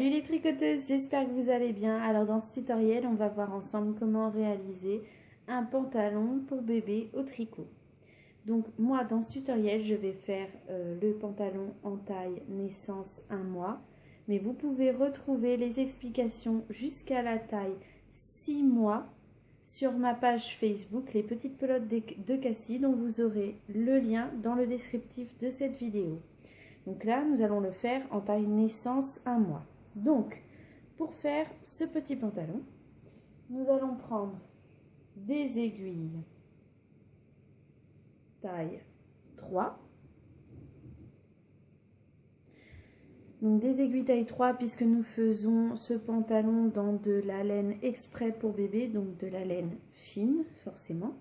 Salut les tricoteuses, j'espère que vous allez bien. Alors dans ce tutoriel, on va voir ensemble comment réaliser un pantalon pour bébé au tricot. Donc moi dans ce tutoriel, je vais faire le pantalon en taille naissance 1 mois. Mais vous pouvez retrouver les explications jusqu'à la taille 6 mois sur ma page Facebook, les petites pelotes de Cassie, dont vous aurez le lien dans le descriptif de cette vidéo. Donc là, nous allons le faire en taille naissance 1 mois. Donc, pour faire ce petit pantalon, nous allons prendre des aiguilles taille 3. Donc des aiguilles taille 3 puisque nous faisons ce pantalon dans de la laine exprès pour bébé, donc de la laine fine forcément.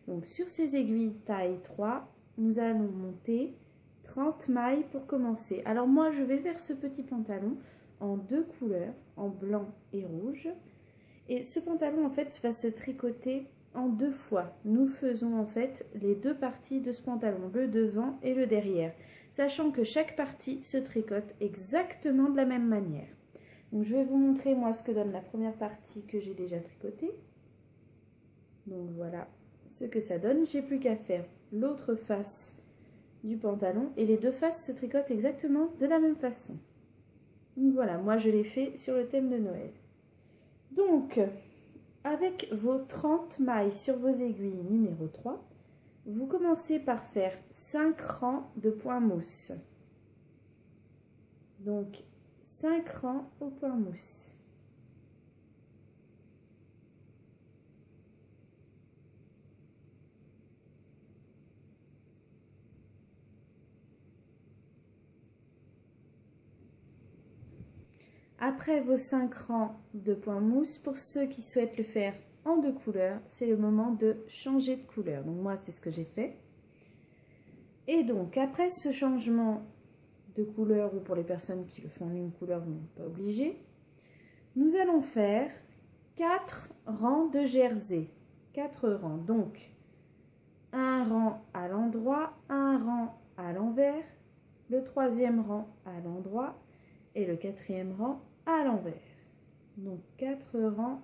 Donc sur ces aiguilles taille 3, nous allons monter 30 mailles pour commencer. Alors moi je vais faire ce petit pantalon en 2 couleurs, en blanc et rouge. Et ce pantalon en fait va se tricoter en 2 fois. Nous faisons en fait les 2 parties de ce pantalon, le devant et le derrière. Sachant que chaque partie se tricote exactement de la même manière. Donc je vais vous montrer moi ce que donne la première partie que j'ai déjà tricotée. Donc voilà ce que ça donne. J'ai plus qu'à faire l'autre face du pantalon et les 2 faces se tricotent exactement de la même façon. Donc voilà, moi je l'ai fait sur le thème de Noël. Donc, avec vos 30 mailles sur vos aiguilles numéro 3, vous commencez par faire 5 rangs de point mousse. Donc, 5 rangs au point mousse. Après vos 5 rangs de point mousse, pour ceux qui souhaitent le faire en 2 couleurs, c'est le moment de changer de couleur. Donc moi, c'est ce que j'ai fait. Et donc, après ce changement de couleur, ou pour les personnes qui le font en une couleur, vous n'êtes pas obligé, nous allons faire 4 rangs de jersey. 4 rangs. Donc, un rang à l'endroit, un rang à l'envers, le 3e rang à l'endroit et le 4e rang à l'envers. Donc 4 rangs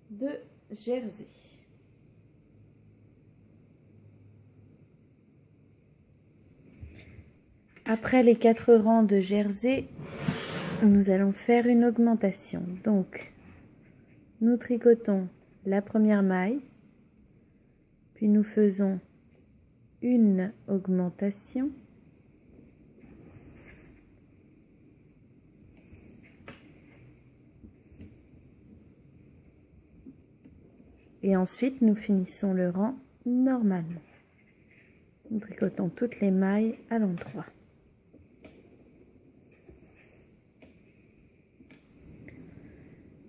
de jersey. Après les 4 rangs de jersey, nous allons faire une augmentation. Donc nous tricotons la première maille, puis nous faisons une augmentation. Et ensuite, nous finissons le rang normalement. Nous tricotons toutes les mailles à l'endroit.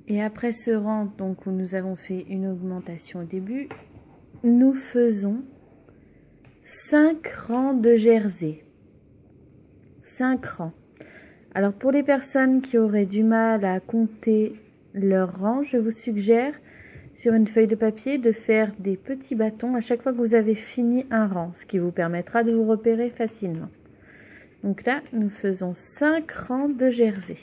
Et après ce rang, donc où nous avons fait une augmentation au début, nous faisons 5 rangs de jersey. 5 rangs. Alors pour les personnes qui auraient du mal à compter leurs rangs, je vous suggère sur une feuille de papier de faire des petits bâtons à chaque fois que vous avez fini un rang, ce qui vous permettra de vous repérer facilement. Donc là, nous faisons 5 rangs de jersey.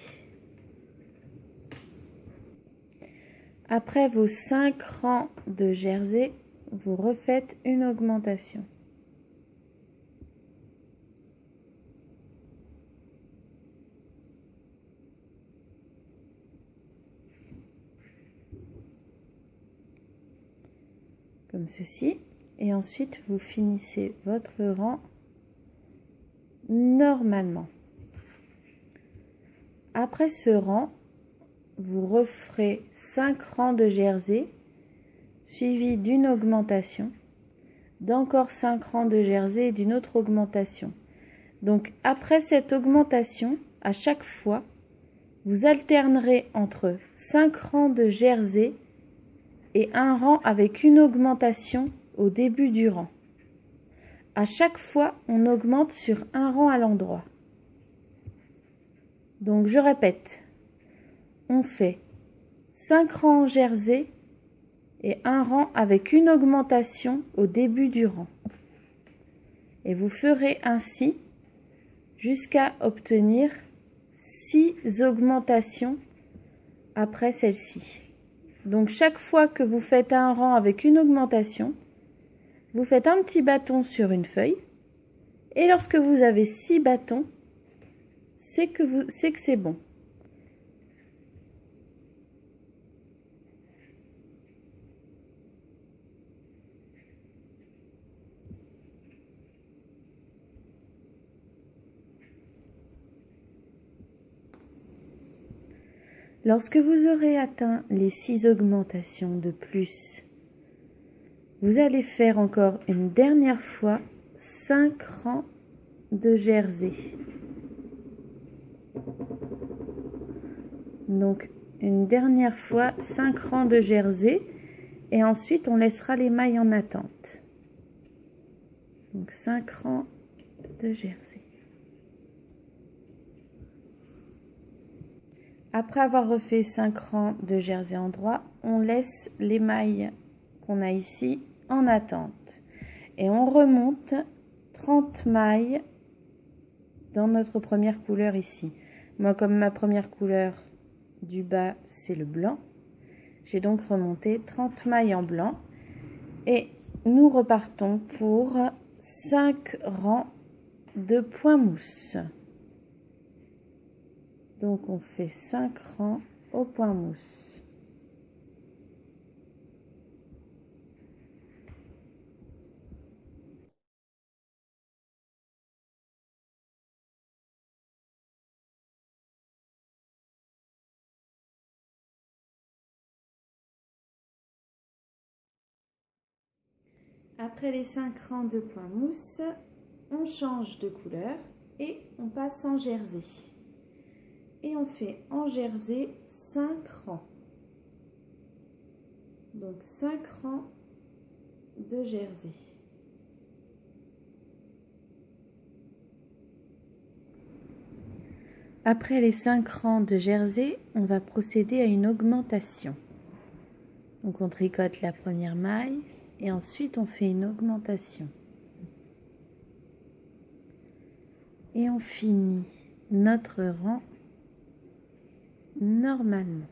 Après vos 5 rangs de jersey, vous refaites une augmentation. Comme ceci, et ensuite vous finissez votre rang normalement. Après ce rang, vous referez 5 rangs de jersey suivi d'une augmentation, d'encore 5 rangs de jersey et d'une autre augmentation. Donc après cette augmentation, à chaque fois, vous alternerez entre 5 rangs de jersey et un rang avec une augmentation au début du rang. À chaque fois, on augmente sur un rang à l'endroit. Donc je répète, on fait 5 rangs en jersey et un rang avec une augmentation au début du rang. Et vous ferez ainsi jusqu'à obtenir 6 augmentations après celle-ci. Donc chaque fois que vous faites un rang avec une augmentation, vous faites un petit bâton sur une feuille. Et lorsque vous avez 6 bâtons, c'est que c'est bon. Lorsque vous aurez atteint les 6 augmentations de plus, vous allez faire encore une dernière fois 5 rangs de jersey. Donc une dernière fois 5 rangs de jersey et ensuite on laissera les mailles en attente. Donc 5 rangs de jersey. Après avoir refait 5 rangs de jersey en droit, on laisse les mailles qu'on a ici en attente. Et on remonte 30 mailles dans notre première couleur ici. Moi, comme ma première couleur du bas, c'est le blanc, j'ai donc remonté 30 mailles en blanc. Et nous repartons pour 5 rangs de point mousse. Donc on fait 5 rangs au point mousse. Après les 5 rangs de point mousse, on change de couleur et on passe en jersey. Et on fait en jersey 5 rangs. Donc 5 rangs de jersey. Après les 5 rangs de jersey, on va procéder à une augmentation. Donc on tricote la première maille et ensuite on fait une augmentation. Et on finit notre rang normalement.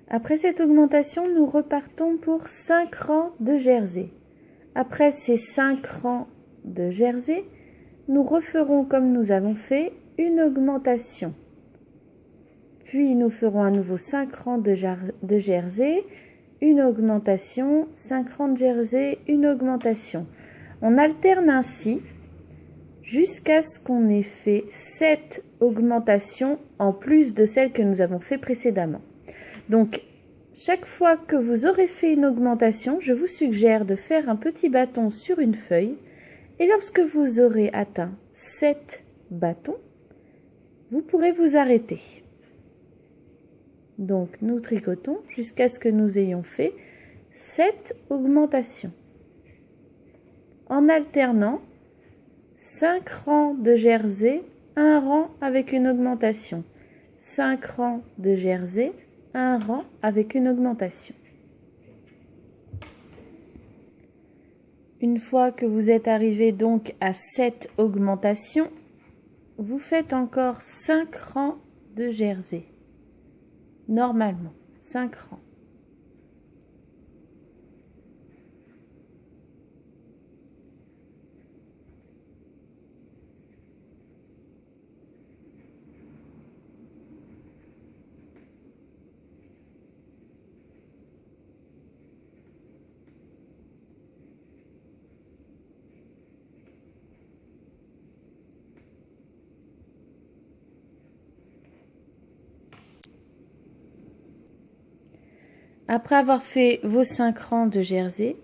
Après cette augmentation, nous repartons pour 5 rangs de jersey. Après ces 5 rangs de jersey, nous referons comme nous avons fait une augmentation. Puis nous ferons à nouveau 5 rangs de jersey, une augmentation, 5 rangs de jersey, une augmentation. On alterne ainsi jusqu'à ce qu'on ait fait 7 augmentations en plus de celles que nous avons fait précédemment. Donc, chaque fois que vous aurez fait une augmentation, je vous suggère de faire un petit bâton sur une feuille. Et lorsque vous aurez atteint 7 bâtons, vous pourrez vous arrêter. Donc, nous tricotons jusqu'à ce que nous ayons fait 7 augmentations. En alternant 5 rangs de jersey, un rang avec une augmentation. 5 rangs de jersey, un rang avec une augmentation. Une fois que vous êtes arrivé donc à 7 augmentations, vous faites encore 5 rangs de jersey. Normalement, 5 rangs. Après avoir fait vos 5 rangs de jersey,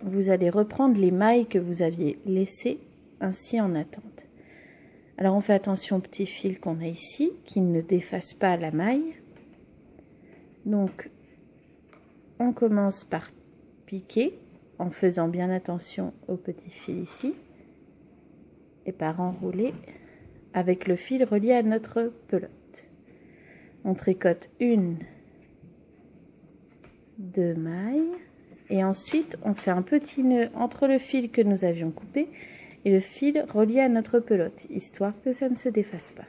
vous allez reprendre les mailles que vous aviez laissées ainsi en attente. Alors on fait attention au petit fil qu'on a ici, qui ne défasse pas la maille. Donc on commence par piquer en faisant bien attention au petit fil ici et par enrouler avec le fil relié à notre pelote. On tricote 1, 2 mailles. Et ensuite, on fait un petit nœud entre le fil que nous avions coupé et le fil relié à notre pelote, histoire que ça ne se défasse pas.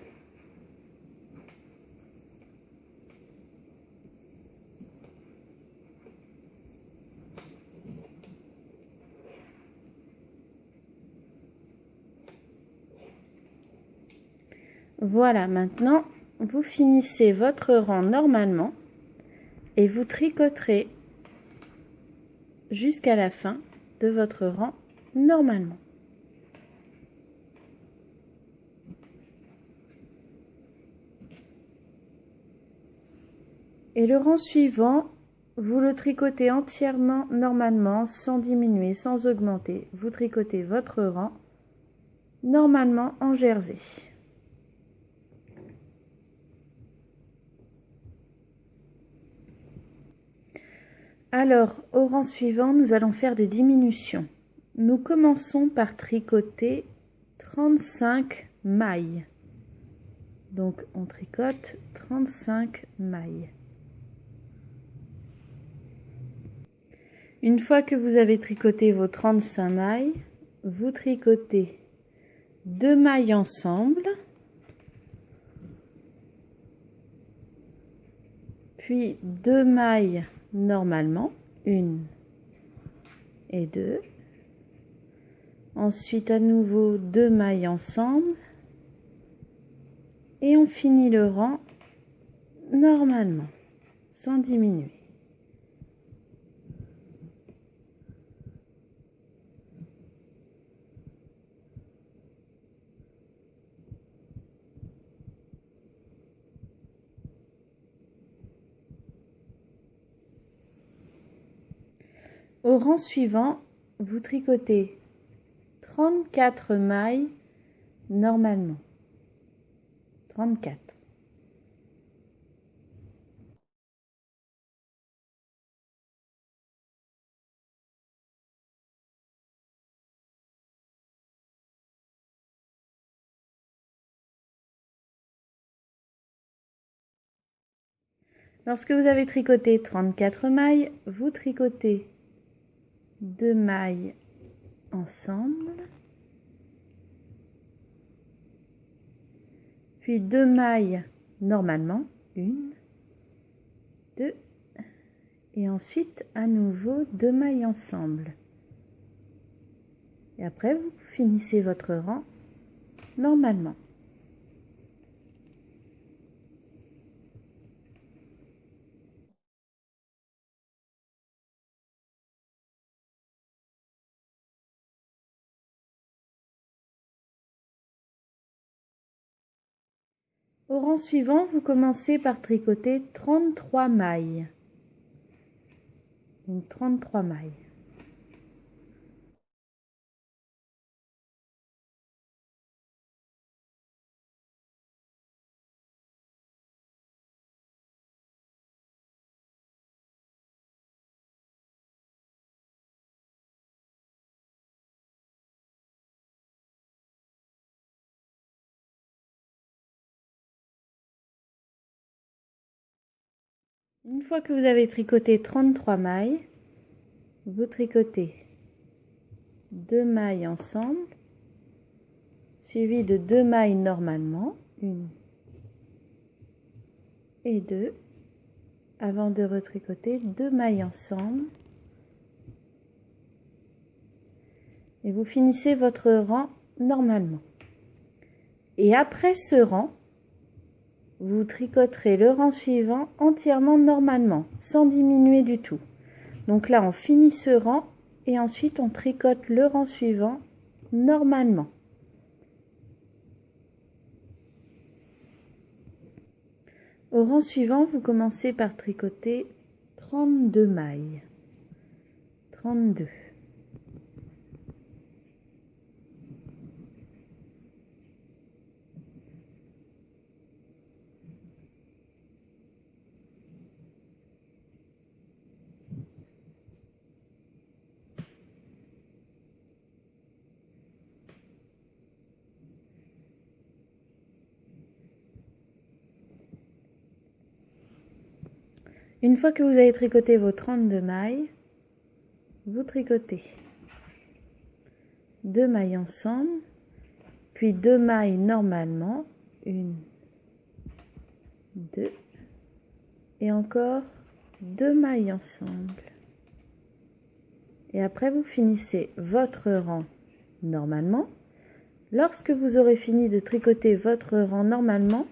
Voilà, maintenant, vous finissez votre rang normalement et vous tricoterez jusqu'à la fin de votre rang normalement. Et le rang suivant, vous le tricotez entièrement normalement, sans diminuer, sans augmenter. Vous tricotez votre rang normalement en jersey. Alors, au rang suivant, nous allons faire des diminutions. Nous commençons par tricoter 35 mailles. Donc, on tricote 35 mailles. Une fois que vous avez tricoté vos 35 mailles, vous tricotez 2 mailles ensemble, puis 2 mailles normalement, 1 et 2. Ensuite, à nouveau 2 mailles ensemble. Et on finit le rang normalement, sans diminuer. Au rang suivant, vous tricotez 34 mailles normalement. 34. Lorsque vous avez tricoté 34 mailles, vous tricotez 2 mailles ensemble, puis 2 mailles normalement, 1, 2, et ensuite à nouveau 2 mailles ensemble. Et après, vous finissez votre rang normalement. Au rang suivant, vous commencez par tricoter 33 mailles. Donc 33 mailles. Une fois que vous avez tricoté 33 mailles, vous tricotez 2 mailles ensemble, suivi de 2 mailles normalement, 1 et 2, avant de retricoter 2 mailles ensemble. Et vous finissez votre rang normalement. Et après ce rang, vous tricoterez le rang suivant entièrement normalement, sans diminuer du tout. Donc là, on finit ce rang et ensuite on tricote le rang suivant normalement. Au rang suivant, vous commencez par tricoter 32 mailles. 32. Une fois que vous avez tricoté vos 32 mailles, vous tricotez 2 mailles ensemble, puis 2 mailles normalement, 1, 2, et encore 2 mailles ensemble. Et après, vous finissez votre rang normalement. Lorsque vous aurez fini de tricoter votre rang normalement,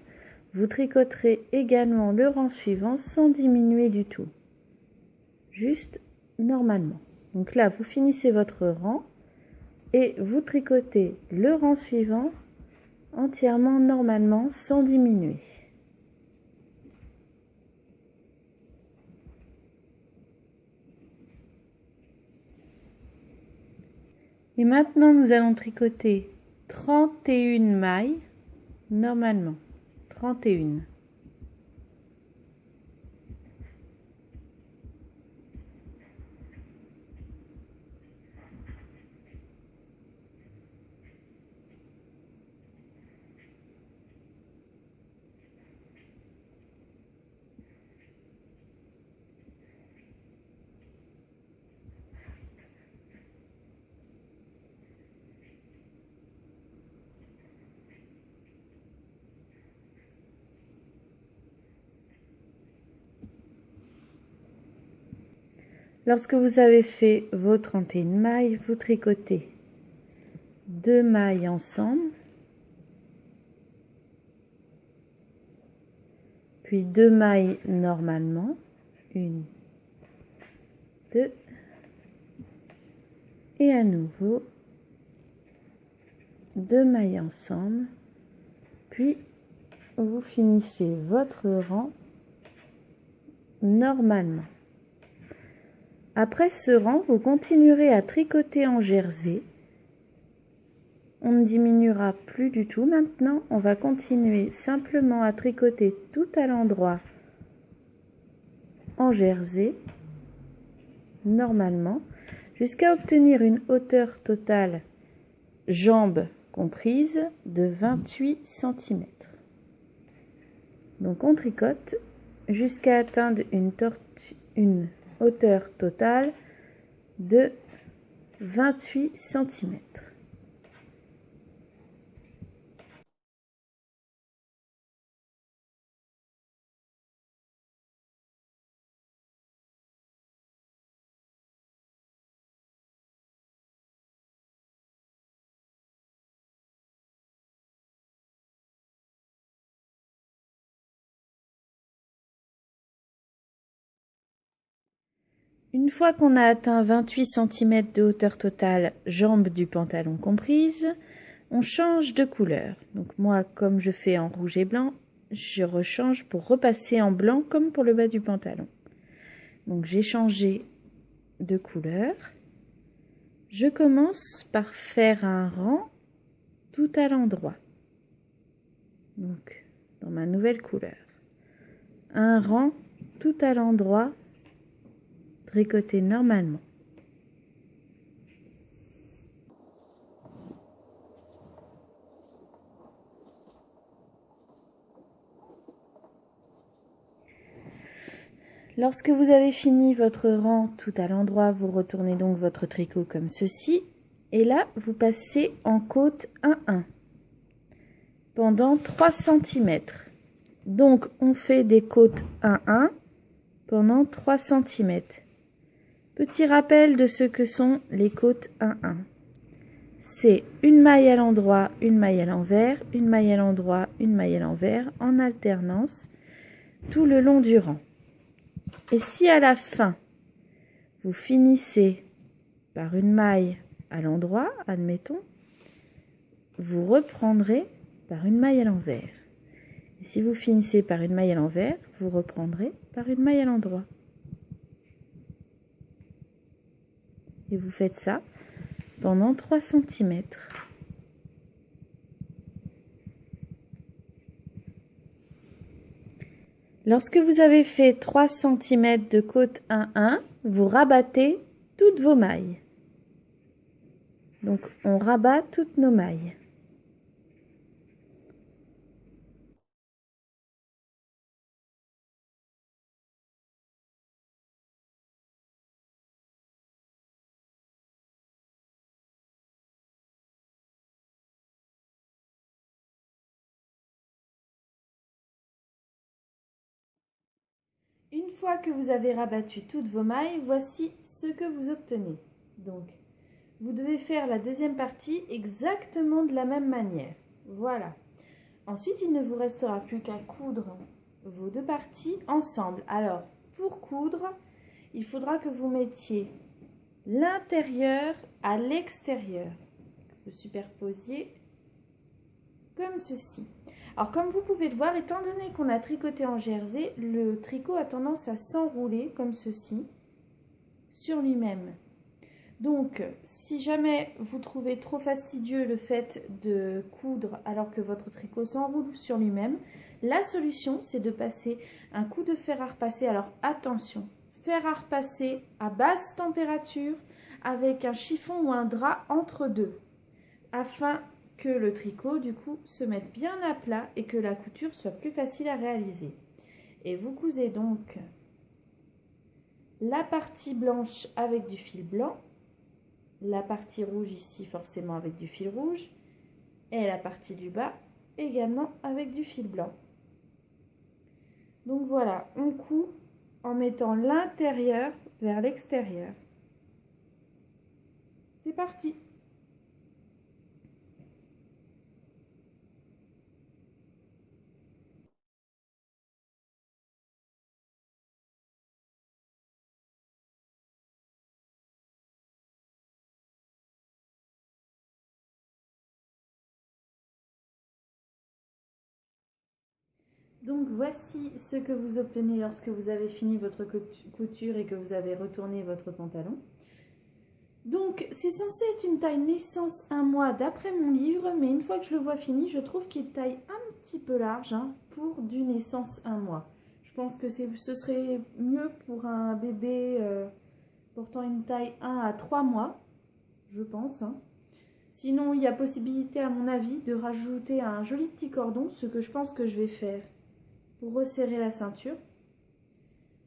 vous tricoterez également le rang suivant sans diminuer du tout. Juste normalement. Donc là, vous finissez votre rang et vous tricotez le rang suivant entièrement normalement sans diminuer. Et maintenant, nous allons tricoter 31 mailles normalement. 31. Lorsque vous avez fait vos 31 mailles, vous tricotez 2 mailles ensemble, puis 2 mailles normalement, 1, 2, et à nouveau 2 mailles ensemble, puis vous finissez votre rang normalement. Après ce rang, vous continuerez à tricoter en jersey. On ne diminuera plus du tout. Maintenant, on va continuer simplement à tricoter tout à l'endroit en jersey, normalement, jusqu'à obtenir une hauteur totale, jambes comprises, de 28 cm. Donc on tricote jusqu'à atteindre une hauteur totale de 28 cm. Une fois qu'on a atteint 28 cm de hauteur totale, jambes du pantalon comprises, on change de couleur. Donc moi, comme je fais en rouge et blanc, je rechange pour repasser en blanc comme pour le bas du pantalon. Donc j'ai changé de couleur. Je commence par faire un rang tout à l'endroit. Donc dans ma nouvelle couleur. Un rang tout à l'endroit, tricoté normalement. Lorsque vous avez fini votre rang tout à l'endroit, vous retournez donc votre tricot comme ceci. Et là, vous passez en côte 1-1 pendant 3 cm. Donc, on fait des côtes 1-1 pendant 3 cm. Petit rappel de ce que sont les côtes 1-1. C'est une maille à l'endroit, une maille à l'envers, une maille à l'endroit, une maille à l'envers, en alternance, tout le long du rang. Et si à la fin, vous finissez par une maille à l'endroit, admettons, vous reprendrez par une maille à l'envers. Et si vous finissez par une maille à l'envers, vous reprendrez par une maille à l'endroit. Et vous faites ça pendant 3 cm. Lorsque vous avez fait 3 cm de côte 1-1, vous rabattez toutes vos mailles. Donc on rabat toutes nos mailles. fois que vous avez rabattu toutes vos mailles, voici ce que vous obtenez. Donc, vous devez faire la deuxième partie exactement de la même manière. Voilà. Ensuite, il ne vous restera plus qu'à coudre vos deux parties ensemble. Alors, pour coudre, il faudra que vous mettiez l'intérieur à l'extérieur. Vous superposiez comme ceci. Alors, comme vous pouvez le voir, étant donné qu'on a tricoté en jersey, le tricot a tendance à s'enrouler comme ceci sur lui-même. Donc, si jamais vous trouvez trop fastidieux le fait de coudre alors que votre tricot s'enroule sur lui-même, la solution, c'est de passer un coup de fer à repasser. Alors, attention, fer à repasser à basse température avec un chiffon ou un drap entre deux, afin que le tricot, du coup, se mette bien à plat et que la couture soit plus facile à réaliser. Et vous cousez donc la partie blanche avec du fil blanc, la partie rouge ici forcément avec du fil rouge, et la partie du bas également avec du fil blanc. Donc voilà, on coud en mettant l'intérieur vers l'extérieur. C'est parti! Donc voici ce que vous obtenez lorsque vous avez fini votre couture et que vous avez retourné votre pantalon. Donc c'est censé être une taille naissance 1 mois d'après mon livre, mais une fois que je le vois fini, je trouve qu'il taille un petit peu large pour du naissance 1 mois. Je pense que ce serait mieux pour un bébé portant une taille 1 à 3 mois, je pense. Sinon, il y a possibilité, à mon avis, de rajouter un joli petit cordon, ce que je pense que je vais faire pour resserrer la ceinture.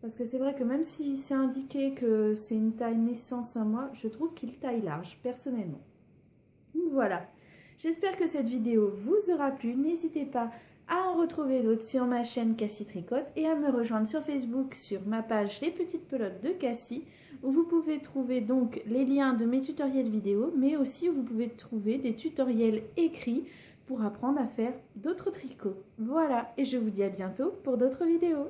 Parce que c'est vrai que même si c'est indiqué que c'est une taille naissance 1 mois, je trouve qu'il taille large, personnellement. Donc voilà, j'espère que cette vidéo vous aura plu. N'hésitez pas à en retrouver d'autres sur ma chaîne Cassie Tricote et à me rejoindre sur Facebook sur ma page Les Petites Pelotes de Cassie, où vous pouvez trouver donc les liens de mes tutoriels vidéo, mais aussi où vous pouvez trouver des tutoriels écrits pour apprendre à faire d'autres tricots. Voilà, et je vous dis à bientôt pour d'autres vidéos.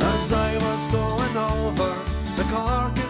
As I was going over the Cork